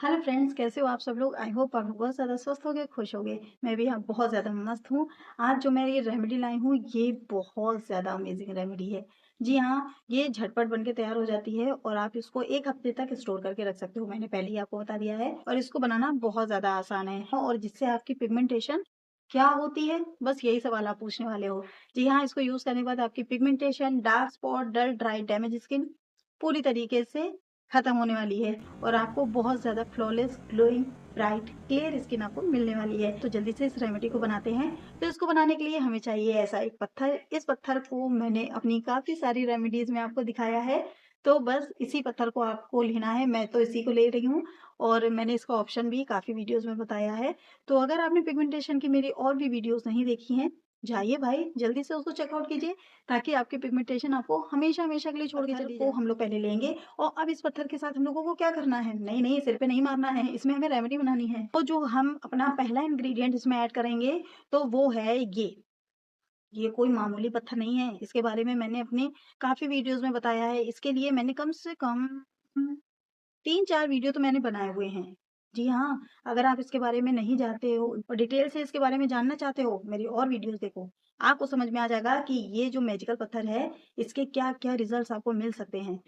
Hello friends, कैसे हो आप सब लोग। आई होप आप लोग बहुत ज़्यादा स्वस्थ होगे, खुश होगे। मैं भी यहाँ बहुत ज़्यादा मस्त हूँ। आज जो मैं ये रेमेडी लाई हूँ, ये बहुत ज़्यादा अमेजिंग रेमेडी है। जी हाँ, ये झटपट बन के तैयार हो जाती है और आप इसको 1 हफ्ते तक स्टोर करके रख सकते हो। मैंने पहले ही आपको बता दिया है और इसको बनाना बहुत ज़्यादा आसान है और जिससे आपकी पिगमेंटेशन क्या होती है, बस यही सवाल आप पूछने वाले हो। जी हाँ, इसको यूज़ करने के बाद आपकी पिगमेंटेशन, डार्क स्पॉट, डल, ड्राई, डैमेज स्किन पूरी तरीके से खत्म होने वाली है और आपको बहुत ज़्यादा flawless, glowing, bright, clear skin आपको मिलने वाली है। तो जल्दी से इस रेमेडी को बनाते हैं। तो इसको बनाने के लिए हमें चाहिए ऐसा एक पत्थर। इस पत्थर को मैंने अपनी काफ़ी सारी रेमेडीज़ में आपको दिखाया है। तो बस इसी पत्थर को आपको लेना है। मैं तो इसी को ले रही हूँ और मैंने इसका ऑप्शन भी काफ़ी वीडियोज़ में बताया है। तो अगर आपने पिगमेंटेशन की मेरी और भी वीडियोज़ नहीं देखी हैं, जाइए भाई जल्दी से उसको चेकआउट कीजिए ताकि आपकी पिगमेंटेशन आपको हमेशा-हमेशा के लिए छोड़ के चली जाए। वो हम लोग पहले लेंगे और अब इस पत्थर के साथ हम लोगों को क्या करना है? नहीं, सिर पे नहीं मारना है, इसमें हमें रेमेडी बनानी है। तो जो हम अपना पहला इंग्रीडिएंट इसमें ऐड करेंगे, तो वो है ये। ये कोई मामूली पत्थर नहीं है, इसके बारे में मैंने अपने काफ़ी वीडियोज़ में बताया है। इसके लिए मैंने कम से कम 3-4 वीडियो तो मैंने बनाए हुए हैं। जी हाँ, अगर आप इसके बारे में नहीं जानते हो और डिटेल से इसके बारे में जानना चाहते हो, मेरी और वीडियोज़ देखो। आपको समझ में आ जाएगा कि ये जो मैजिकल पत्थर है, इसके क्या-क्या रिज़ल्ट्स आपको मिल सकते हैं।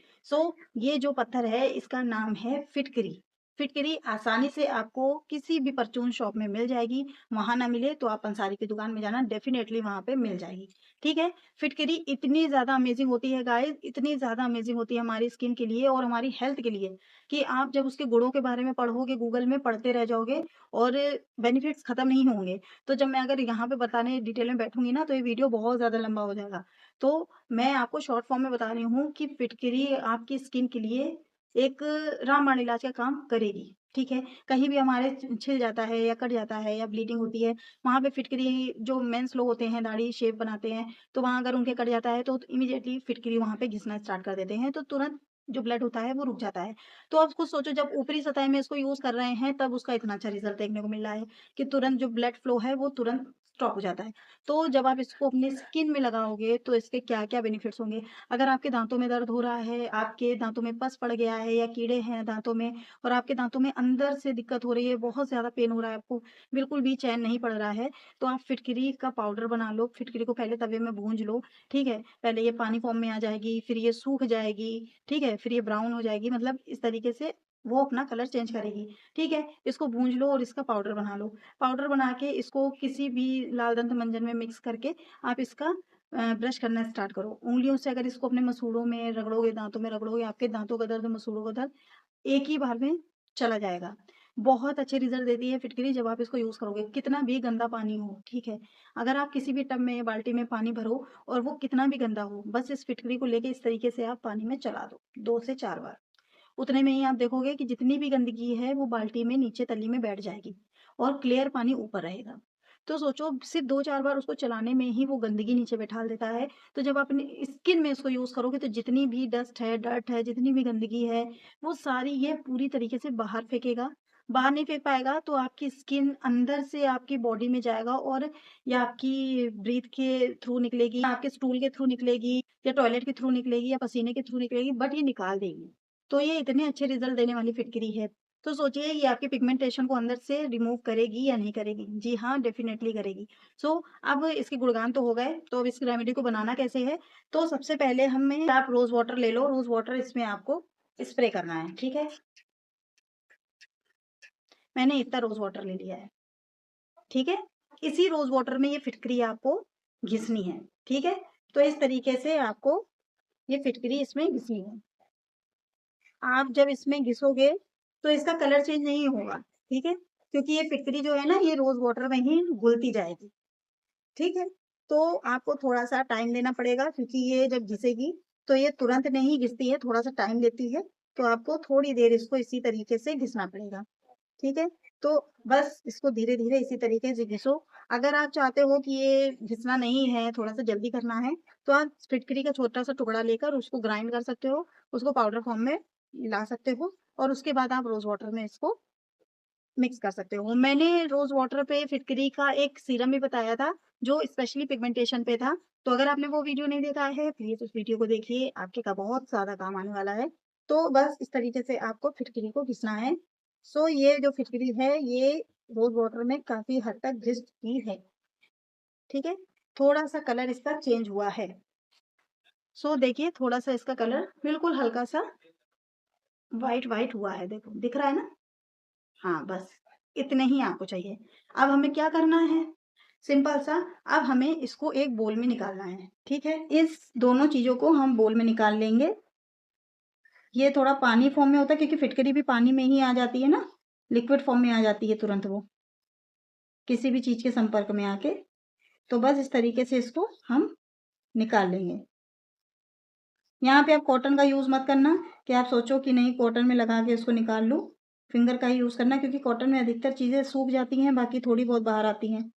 ये जो पत्थर है, इसका नाम है फिटकरी। फिटकरी आसानी से आपको किसी भी परचून शॉप में मिल जाएगी। वहाँ ना मिले तो आप पंसारी की दुकान में जाना, डेफ़िनेटली वहाँ पे मिल जाएगी। ठीक है? फिटकरी इतनी ज़्यादा अमेज़िंग होती है गाइज़, इतनी ज़्यादा अमेज़िंग होती है हमारी स्किन के लिए और हमारी हेल्थ के लिए कि आप जब उसके गुणों के बारे में पढ़ोगे, गूगल में पढ़ते रह जाओगे और बेनिफिट्स खत्म नहीं होंगे। तो जब मैं अगर यहाँ पे बताने डिटेल में बैठूँगी ना, तो ये वीडियो बहुत ज़्यादा लंबा हो जाएगा। तो मैं आपको शॉर्ट फॉर्म में बता रही हूँ कि फिटकरी आपकी स्किन के लिए एक रामबाण इलाज का काम करेगी, ठीक है? कहीं भी हमारे छिल जाता है या कट जाता है या ब्लीडिंग होती है, वहाँ पे फिटकरी जो मेंस लोग होते हैं, दाढ़ी शेव बनाते हैं, तो वहाँ अगर उनके कट जाता है, तो इमीडिएटली फिटकरी वहाँ पे घिसना स्टार्ट कर देते हैं, तो तुरंत जो ब्लड होता है, वो रुक जाता है। तो आप खुद सोचो जब ऊपरी सतह में इसको यूज़ कर रहे हैं, तब उसका इतना अच्छा रिज़ल्ट देखने को मिल रहा है कि तुरंत जो ब्लड फ्लो है, वो तुरंत स्टॉप हो जाता है। तो जब आप इसको अपनी स्किन में लगाओगे, तो इसके क्या-क्या बेनिफिट्स होंगे? अगर आपके दाँतों में दर्द हो रहा है, आपके दाँतों में पस पड़ गया है या कीड़े हैं दाँतों में और आपके दाँतों में अंदर से दिक्कत हो रही है, बहुत ज़्यादा पेन हो रहा है आपको, बिल्कुल भी चैन नहीं पड़ रहा है, तो आप फिटकरी का पाउडर बना लो। फिटकरी को पहले तवे में भूँज लो, ठीक है? पहले ये पानी फ़ॉर्म में आ जाएगी, फिर ये सूख जाएगी, ठीक है? फिर ये ब्राउन हो जाएगी, मतलब इस तरीके से वो अपना कलर चेंज करेगी, ठीक है? इसको भूँज लो और इसका पाउडर बना लो। पाउडर बना के इसको किसी भी लाल दंत मंजन में मिक्स करके आप इसका ब्रश करना स्टार्ट करो। उँगलियों से अगर इसको अपने मसूड़ों में रगड़ोगे, दाँतों में रगड़ोगे, आपके दाँतों का दर्द, मसूड़ों का दर्द एक ही बार में चला जाएगा। बहुत अच्छे रिज़ल्ट देती है फिटकरी जब आप इसको यूज़ करोगे, कितना भी गंदा पानी हो, ठीक है? अगर आप किसी भी टब में या बाल्टी में पानी भरो और वो कितना भी गंदा हो, बस इस फिटकरी को लेके इस तरीके से आप पानी में चला दो, 2 से 4 बार। उतने में ही आप देखोगे कि जितनी भी गंदगी है वो बाल्टी में नीचे तली में बैठ जाएगी और क्लियर पानी ऊपर रहेगा। तो सोचो सिर्फ़ 2-4 बार उसको चलाने में ही वो गंदगी नीचे बैठा देता है। तो जब आप अपनी स्किन में इसको यूज़ करोगे तो जितनी भी डस्ट है, डर्ट है, जितनी भी गंदगी है, वो सारी ये पूरी तरीके से बाहर फेंकेगा। बाहर नहीं फेंक पाएगा तो आपकी स्किन अंदर से आपकी बॉडी में जाएगा और या आपकी ब्रीथ के थ्रू निकलेगी, या आपके स्टूल के थ्रू निकलेगी या टॉयलेट के थ्रू निकलेगी या पसीने के थ्रू निकलेगी, बट ये निकाल देगी। तो ये इतने अच्छे रिज़ल्ट देने वाली फिटकरी है। तो सोचिए ये आपके पिगमेंटेशन को अंदर से रिमूव करेगी या नहीं करेगी? जी हाँ, डेफ़िनेटली करेगी। अब इसके गुणगान तो हो गए, तो अब इस रेमेडी को बनाना कैसे है? तो सबसे पहले हमें आप रोज़ वाटर ले लो, रोज़ वाटर इसमें आपको स्प्रे करना है, ठीक है? मैंने इतना रोज़ वाटर ले लिया है, ठीक है? इसी रोज़ वाटर में ये फिटकरी आपको घिसनी है, ठीक है? तो इस तरीके से आपको ये फिटकरी इसमें घिसनी है। आप जब इसमें घिसोगे, तो इसका कलर चेंज नहीं होगा, ठीक है? क्योंकि ये फिटकरी जो है ना, ये रोज़ वाटर में ही घुलती जाएगी, ठीक है? तो आपको थोड़ा-सा टाइम देना पड़ेगा क्योंकि ये जब घिसेगी, तो ये तुरंत नहीं घिसती है, थोड़ा-सा टाइम लेती है, तो आपको थोड़ी देर इसको इसी तरीके से घिसना पड़ेगा, ठीक है? तो बस इसको धीरे-धीरे इसी तरीके से घिसो। अगर आप चाहते हो कि ये घिसना नहीं है, थोड़ा-सा जल्दी करना है, तो आप फिटकरी का छोटा-सा टुकड़ा लेकर उसको ग्राइंड कर सकते हो, उसको पाउडर फॉर्म में ला सकते हो और उसके बाद आप रोज़ वाटर में इसको मिक्स कर सकते हो। मैंने रोज़ वाटर पे फिटकरी का एक सीरम भी बताया था, जो स्पेशली पिगमेंटेशन पे था। तो अगर आपने वो वीडियो नहीं देखा है, प्लीज़ उस वीडियो को देखिए, आपके का बहुत ज़्यादा काम आने वाला है। तो बस इस तरीके से आपको फिटकरी को घिसना है। सो ये जो फिटकरी है ये रोज वाटर में काफी हद तक घिस चुकी है। ठीक है, थोड़ा सा कलर इसका चेंज हुआ है। सो देखिए थोड़ा सा इसका कलर बिल्कुल हल्का सा व्हाइट व्हाइट हुआ है, देखो दिख रहा है ना। हाँ बस इतने ही आपको चाहिए। अब हमें क्या करना है, सिंपल सा। अब हमें इसको एक बोल में निकालना है। ठीक है, इस दोनों चीजों को हम बोल में निकाल लेंगे। ये थोड़ा पानी फॉर्म में होता है क्योंकि फिटकरी भी पानी में ही आ जाती है ना, लिक्विड फॉर्म में आ जाती है तुरंत वो, किसी भी चीज के संपर्क में आके। तो बस इस तरीके से इसको हम निकाल लेंगे। यहाँ पे आप कॉटन का यूज मत करना कि आप सोचो कि नहीं कॉटन में लगा के इसको निकाल लूँ। फिंगर का ही यूज करना क्योंकि कॉटन में अधिकतर चीजें सूख जाती हैं, बाकी थोड़ी बहुत बाहर आती हैं।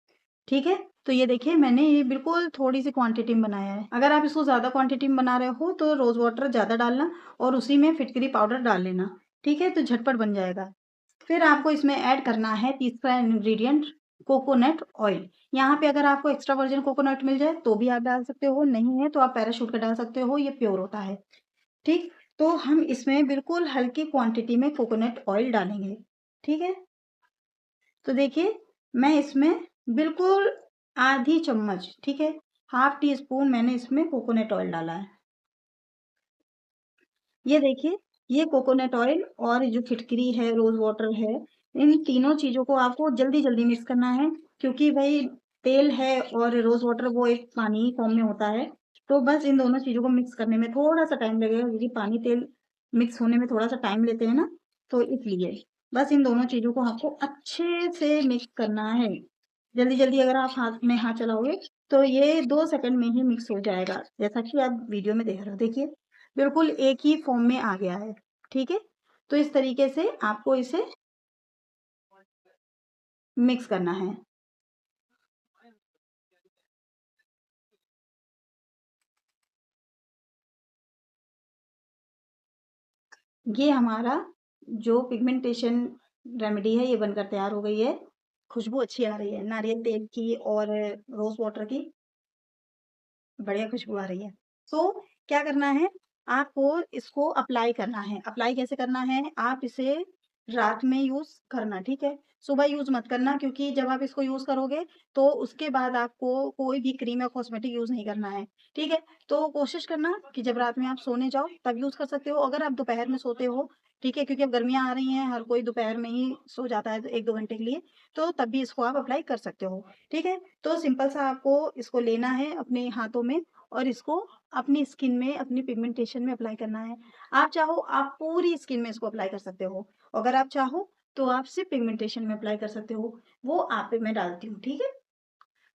ठीक है, तो ये देखिए मैंने ये बिल्कुल थोड़ी सी क्वांटिटी में बनाया है। अगर आप इसको ज्यादा क्वांटिटी में बना रहे हो तो रोज वाटर ज्यादा डालना और उसी में फिटकरी पाउडर डाल लेना। ठीक है, तो झटपट बन जाएगा। फिर आपको इसमें ऐड करना है तीसरा इंग्रेडिएंट, कोकोनट ऑयल। यहाँ पे अगर आपको एक्स्ट्रा वर्जिन कोकोनट मिल जाए तो भी आप डाल सकते हो, नहीं है तो आप पैराशूट का डाल सकते हो, ये प्योर होता है। ठीक, तो हम इसमें बिल्कुल हल्की क्वांटिटी में कोकोनट ऑयल डालेंगे। ठीक है, तो देखिए मैं इसमें बिल्कुल आधी चम्मच, ठीक है, हाफ टी स्पून मैंने इसमें कोकोनट ऑयल डाला है। ये देखिए ये कोकोनट ऑयल और जो फिटकरी है रोज वाटर है, इन तीनों चीजों को आपको जल्दी जल्दी मिक्स करना है क्योंकि भाई तेल है और रोज वाटर वो एक पानी फॉर्म में होता है। तो बस इन दोनों चीजों को मिक्स करने में थोड़ा सा टाइम लगेगा क्योंकि पानी तेल मिक्स होने में थोड़ा सा टाइम लेते हैं ना, तो इसलिए बस इन दोनों चीजों को आपको अच्छे से मिक्स करना है। जल्दी जल्दी अगर आप हाथ में हाथ चलाओगे तो ये 2 सेकंड में ही मिक्स हो जाएगा, जैसा कि आप वीडियो में देख रहे हो। देखिए बिल्कुल एक ही फॉर्म में आ गया है। ठीक है, तो इस तरीके से आपको इसे मिक्स करना है। ये हमारा जो पिगमेंटेशन रेमेडी है ये बनकर तैयार हो गई है। खुशबू अच्छी आ रही है नारियल तेल की और रोज वाटर की, बढ़िया खुशबू आ रही है। तो क्या करना है, आपको इसको अप्लाई करना है। अप्लाई कैसे करना है, आप इसे रात में यूज करना। ठीक है, सुबह यूज मत करना क्योंकि जब आप इसको यूज करोगे तो उसके बाद आपको कोई भी क्रीम या कॉस्मेटिक यूज नहीं करना है। ठीक है, तो कोशिश करना कि जब रात में आप सोने जाओ तब यूज कर सकते हो। अगर आप दोपहर में सोते हो, ठीक है, क्योंकि अब गर्मियां आ रही हैं, हर कोई दोपहर में ही सो जाता है 1-2 घंटे के लिए, तो तब भी इसको आप अप्लाई कर सकते हो। ठीक है, तो सिंपल सा आपको इसको लेना है अपने हाथों में और इसको अपनी स्किन में, अपनी पिगमेंटेशन में अप्लाई करना है। आप चाहो आप पूरी स्किन में इसको अप्लाई कर सकते हो, अगर आप चाहो तो आप सिर्फ पिगमेंटेशन में अप्लाई कर सकते हो, वो आप पे मैं डालती हूँ। ठीक है,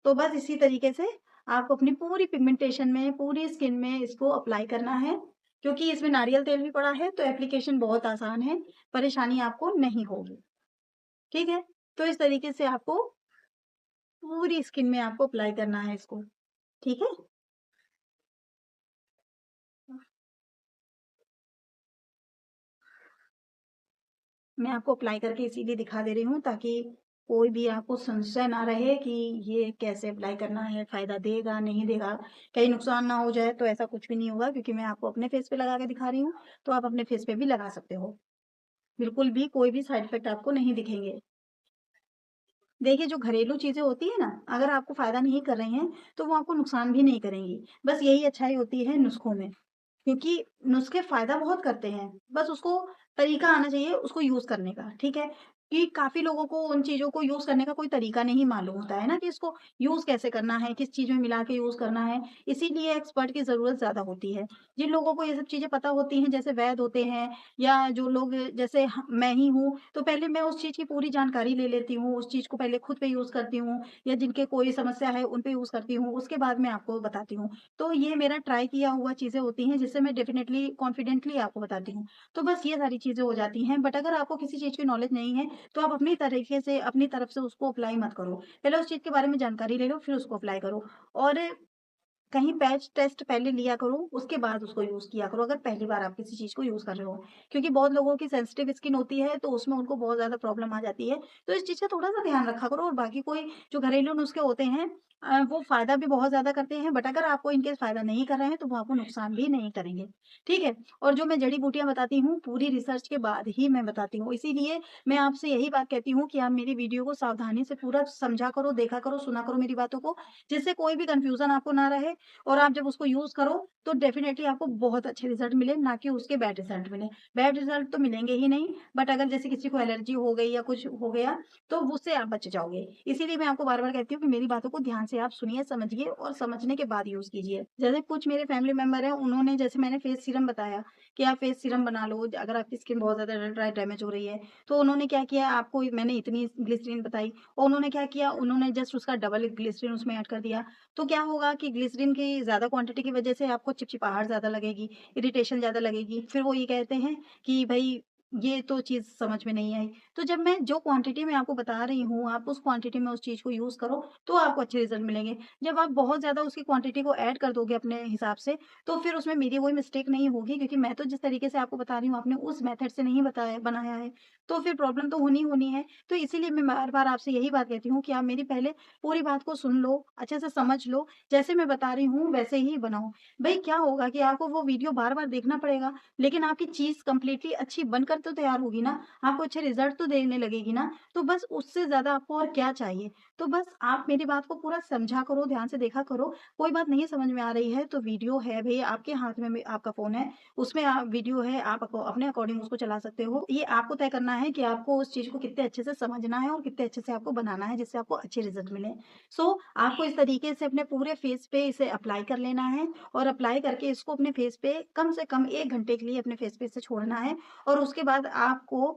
तो बस इसी तरीके से आपको अपनी पूरी पिगमेंटेशन में, पूरी स्किन में इसको अप्लाई करना है। क्योंकि इसमें नारियल तेल भी पड़ा है तो एप्लीकेशन बहुत आसान है, परेशानी आपको नहीं होगी। ठीक है, तो इस तरीके से आपको पूरी स्किन में आपको अप्लाई करना है इसको। ठीक है, मैं आपको अप्लाई करके इसीलिए दिखा दे रही हूँ ताकि कोई भी आपको संशय ना रहे कि ये कैसे अप्लाई करना है, फायदा देगा नहीं देगा, कहीं नुकसान ना हो जाए। तो ऐसा कुछ भी नहीं होगा क्योंकि मैं आपको अपने फेस पे लगा के दिखा रही हूँ, तो आप अपने फेस पे भी लगा सकते हो। बिल्कुल भी कोई भी साइड इफेक्ट आपको नहीं दिखेंगे। देखिए जो घरेलू चीजें होती है ना, अगर आपको फायदा नहीं कर रही हैं तो वो आपको नुकसान भी नहीं करेंगी। बस यही अच्छाई होती है नुस्खों में, क्योंकि नुस्खे फ़ायदा बहुत करते हैं, बस उसको तरीका आना चाहिए उसको यूज़ करने का। ठीक है? कि काफ़ी लोगों को उन चीज़ों को यूज़ करने का कोई तरीका नहीं मालूम होता है ना कि इसको यूज़ कैसे करना है, किस चीज़ में मिला के यूज़ करना है, इसीलिए एक्सपर्ट की ज़रूरत ज़्यादा होती है। जिन लोगों को ये सब चीज़ें पता होती हैं, जैसे वैद्य होते हैं या जो लोग जैसे ह मैं ही हूँ, तो पहले मैं उस चीज़ की पूरी जानकारी ले लेती हूँ, उस चीज़ को पहले खुद पे यूज़ करती हूँ या जिनके कोई समस्या है उन पे यूज़ करती हूँ, उसके बाद मैं आपको बताती हूँ। तो ये मेरा ट्राई किया हुआ चीज़ें होती हैं जिससे मैं डेफ़िनेटली कॉन्फिडेंटली आपको बताती हूँ। तो बस ये सारी चीज़ें हो जाती हैं, बट अगर आपको किसी चीज़ की नॉलेज नहीं है, तो आप अपनी तरीके से, अपनी तरफ से उसको अप्लाई मत करो। पहले उस चीज़ के बारे में जानकारी ले लो, फिर उसको अप्लाई करो। और कहीं पैच टेस्ट पहले लिया करो, उसके बाद उसको यूज़ किया करो अगर पहली बार आप किसी चीज़ को यूज़ कर रहे हो। क्योंकि बहुत लोगों की सेंसिटिव स्किन होती है, तो उसमें उनको बहुत ज़्यादा प्रॉब्लम आ जाती है। तो इस चीज़ का थोड़ा-सा ध्यान रखा करो और बाकी कोई जो घरेलू नुस्खे होते हैं वो फ़ायदा भी बहुत ज़्यादा करते हैं, बट अगर आपको इन केस फ़ायदा नहीं कर रहे हैं, तो वो आपको नुकसान भी नहीं करेंगे, ठीक है? और जो मैं जड़ी-बूटियाँ बताती हूँ, पूरी रिसर्च के बाद ही मैं बताती हूँ। इसीलिए मैं आपसे यही बात कहती हूँ कि आप मेरी वीडियो को सावधानी से पूरा समझा करो, देखा करो, सुना करो मेरी बातों को, जिससे कोई भी कन्फ्यूज़न आपको ना रहे और आप जब उसको यूज़ करो, तो डेफ़िनेटली आपको बहुत अच्छे रिज़ल्ट मिले, ना कि उसके बैड रिज़ल्ट मिले। बैड रिज़ल्ट तो मिलेंगे ही नहीं, बट अगर जैसे किसी को एलर्जी हो गई या कुछ हो गया, तो उससे आप बच जाओगे। इसीलिए मैं आपको बार-बार कहती हूँ कि मेरी बातों को ध्यान से आप सुनिए, समझिए और समझने के बाद यूज़ कीजिए। जैसे कुछ मेरे फैमिली मेंबर हैं, उन्होंने जैसे मैंने फेस सीरम बताया कि आप फेस सीरम बना लो, अगर आपकी स्किन बहुत ज़्यादा ड्राई डैमेज हो रही है, तो उन्होंने क्या किया, आपको मैंने इतनी ग्लिसरीन बताई और उन्होंने क्या किया, उन्होंने जस्ट उसका डबल ग्लिसरीन उसमें ऐड कर दिया। तो क्या होगा कि ग्लिसरीन की ज़्यादा क्वांटिटी की वजह से आपको चिपचिपाहट ज़्यादा लगेगी, इरिटेशन ज़्यादा लगेगी। फिर वो ये कहते हैं कि भई ये तो चीज़ समझ में नहीं आई। तो जब मैं जो क्वांटिटी में आपको बता रही हूँ, आप उस क्वांटिटी में उस चीज़ को यूज़ करो, तो आपको अच्छे रिज़ल्ट मिलेंगे। जब आप बहुत ज़्यादा उसकी क्वांटिटी को ऐड कर दोगे अपने हिसाब से, तो फिर उसमें मेरी कोई मिस्टेक नहीं होगी क्योंकि मैं तो जिस तरीके से आपको बता रही हूँ, आपने उस मेथड से नहीं बताया बनाया है, तो फिर प्रॉब्लम तो होनी ही होनी है। तो इसीलिए मैं बार-बार आपसे यही बात कहती हूँ कि आप मेरी पहले पूरी बात को सुन लो, अच्छे से समझ लो, जैसे मैं बता रही हूँ वैसे ही बनाओ। भई क्या होगा कि आपको वो वीडियो बार-बार देखना पड़ेगा, लेकिन आपकी चीज़ कंप्लीटली अच्छी बनकर तो तैयार होगी ना, आपको अच्छे रिज़ल्ट तो देने लगेगी ना, तो बस उससे ज़्यादा आपको और क्या चाहिए? तो बस आप मेरी बात को पूरा समझा करो, ध्यान से देखा करो, कोई बात नहीं समझ में आ रही है तो वीडियो है भई आपके हाथ में भी आपका फ़ोन है, उसमें वीडियो है आप अपने अकॉर्डिंग उसको चला सकते हो। ये आपको तय करना है कि आपको उस चीज़ को कितने अच्छे से समझना है और कितने अच्छे से आपको बनाना है जिससे आपको अच्छे रिज़ल्ट मिलें। सो आपको इस तरीके से अपने पूरे फेस पे इसे अप्लाई कर लेना है और अप्लाई करके इसको अपने फेस पे कम से कम 1 घंटे के लिए अपने फेस पे इसे छोड़ना है और उसके बाद आपको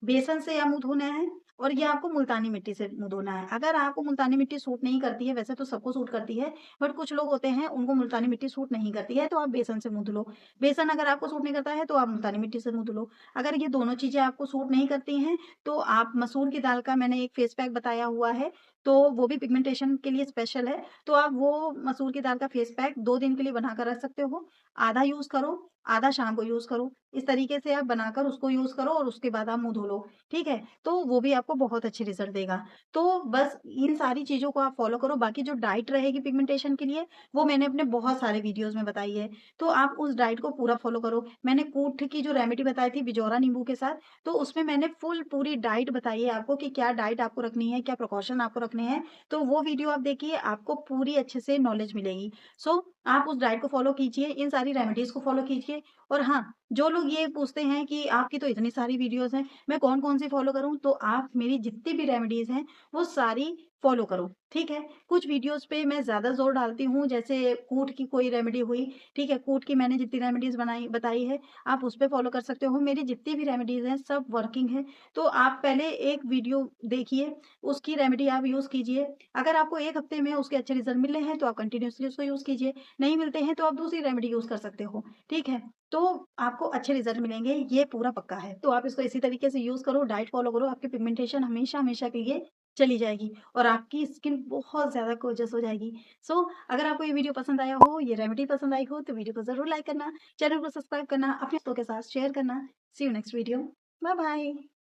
बेसन से या मुँह धोना है और या आपको मुल्तानी मिट्टी से मुँह धोना है। अगर आपको मुल्तानी मिट्टी सूट नहीं करती है, वैसे तो सबको सूट करती है, बट कुछ लोग होते हैं उनको मुल्तानी मिट्टी सूट नहीं करती है, तो आप बेसन से मुँह धुलो। बेसन अगर आपको सूट नहीं करता है, तो आप मुल्तानी मिट्टी से मुँह धुलो। अगर ये दोनों चीज़ें आपको सूट नहीं करती हैं, तो आप मसूर की दाल का मैंने एक फेस पैक बताया हुआ है, तो वो भी पिगमेंटेशन के लिए स्पेशल है, तो आप वो मसूर की दाल का फेस पैक 2 दिन के लिए बनाकर रख सकते हो। आधा यूज़ करो, आधा शाम को यूज़ करो। इस तरीके से आप बनाकर उसको यूज़ करो और उसके बाद आप मुँह धो लो, ठीक है? तो वो भी आपको बहुत अच्छे रिज़ल्ट देगा। तो बस इन सारी चीज़ों को आप फ़ॉलो करो, बाकी जो डाइट रहेगी पिगमेंटेशन के लिए, वो मैंने अपने बहुत सारे वीडियोज़ में बताई है। तो आप उस डाइट को पूरा फ़ॉलो करो। मैंने कूठ की जो रेमेडी बताई थी बिजौरा नींबू के साथ, तो उसमें मैंने फुल पूरी डाइट बताई है आपको कि क्या डाइट आपको रखनी है, क्या प्रिकॉशन आपको रखने हैं। तो वो वीडियो आप देखिए, आपको पूरी अच्छे से नॉलेज मिलेगी। सो आप उस डाइट को फ़ॉलो कीजिए, इन सारी रेमेडीज़ को फ़ॉलो कीजिए और हाँ, जो लोग ये पूछते हैं कि आपकी तो इतनी सारी वीडियोज़ हैं, मैं कौन-कौन सी फ़ॉलो करूँ? तो आप मेरी जितनी भी रेमेडीज़ हैं, वो सारी फ़ॉलो करो, ठीक है? कुछ वीडियोज़ पे मैं ज़्यादा ज़ोर डालती हूँ, जैसे कूट की कोई रेमेडी हुई, ठीक है? कूट की मैंने जितनी रेमेडीज़ बताई है, आप उस पे फ़ॉलो कर सकते हो। मेरी जितनी भी रेमेडीज़ हैं, सब वर्किंग हैं। तो आप पहले एक वीडियो देखिए, उसकी रेमेडी आप यूज़ कीजिए। अगर आपको 1 हफ्ते में उसके अच्छे रिज़ल्ट मिल रहे हैं, तो आप कंटिन्यूअसली उसको यूज़ कीजिए। नहीं मिलते हैं, तो आप दूसरी रेमेडी यूज़ कर सकते हो, ठीक है? तो आपको अच्छे रिज़ल्ट मिलेंगे, ये पूरा पक्का है। तो आप इसको इसी तरीके से यूज़ करो, डाइट फ़ॉलो करो, आपकी पिगमेंटेशन हमेशा-हमेशा के लिए चली जाएगी और आपकी स्किन बहुत ज़्यादा गॉर्जियस हो जाएगी। सो अगर आपको ये वीडियो पसंद आया हो, ये रेमेडी पसंद आई हो, तो वीडियो को ज़रूर लाइक करना, चैनल को सब्सक्राइब करना, अपने दोस्तों के साथ शेयर करना। See you next video. Bye bye.